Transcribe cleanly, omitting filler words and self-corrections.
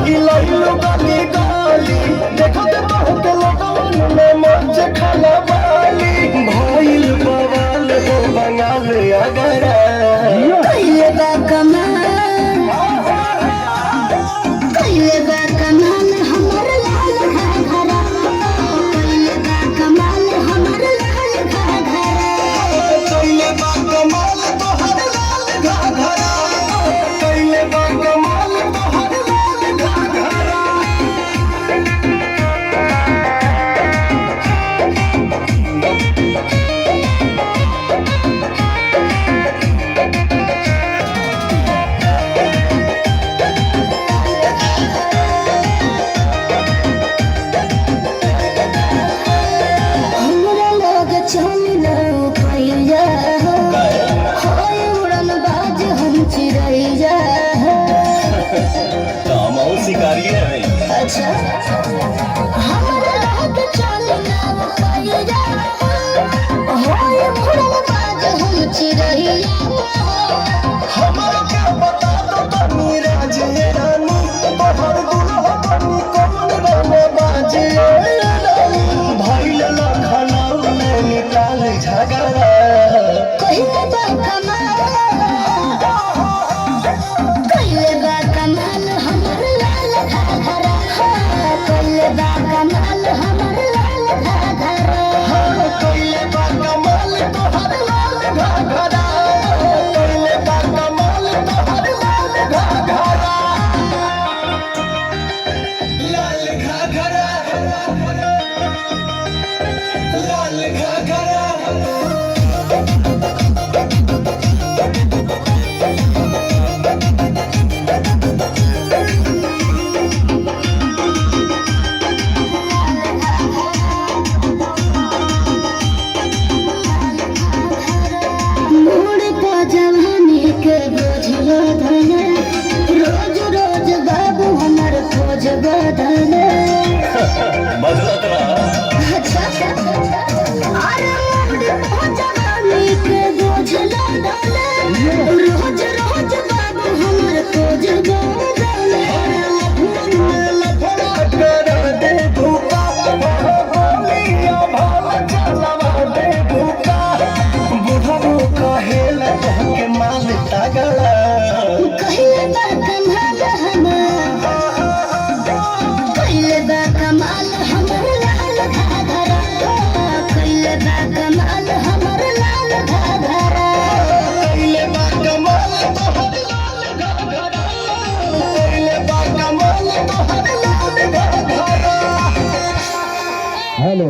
हिलैलो गली गली देखते बहुत लगन में मौज खाला वाली भइल बवाल हो बंगाल अगर कइले बा कमाल कइले बा कमाल हमर लाल घाघरा कइले बा कमाल हमर लाल घाघरा कइले बा कमाल तोहर लाल घाघरा कइले बा कमाल तोहर लाल घाघरा हमरा लोग चलना पैया होय उड़न बाज हम चिड़ैया शिकारी है अच्छा हमरा लोग चलना पैया होय उड़न बाज हम चिड़ैया हमारा क्या बता दो तनी राजे रानी तोहर दुल्हा बनी कौन रंग बाजे रानी भइल लखनऊ में निकाल झगड़ा कइले बा कमाल कइले बा कमाल हमर लाल घाघरा कइले बा कमाल हमर लाल घाघरा कइले बा कमाल तोहर लाल घाघरा कइले बा कमाल तोहर लाल घाघरा लाल घाघरा लाल घाघरा मोड़ को जवानी के बोझलो धने रोज रोज बाबू हमर खोज बदले बदलत रहा अच्छा अरे मोड़ को जवानी के बोझलो धने रोज रोज बाबू हमर खोज बदले लफड़ा कर दे धूपा गोलियां भाव चलवा दे धूपा बुढ़ऊ कहेला तोहके माल तगड़ा कइले बा कमाल कइले बा कमाल हमर लाल घाघरा कइले बा कमाल हमर लाल घाघरा कइले बा कमाल तोहर लाल घाघरा कइले बा कमाल तोहर लाल घाघरा हेलो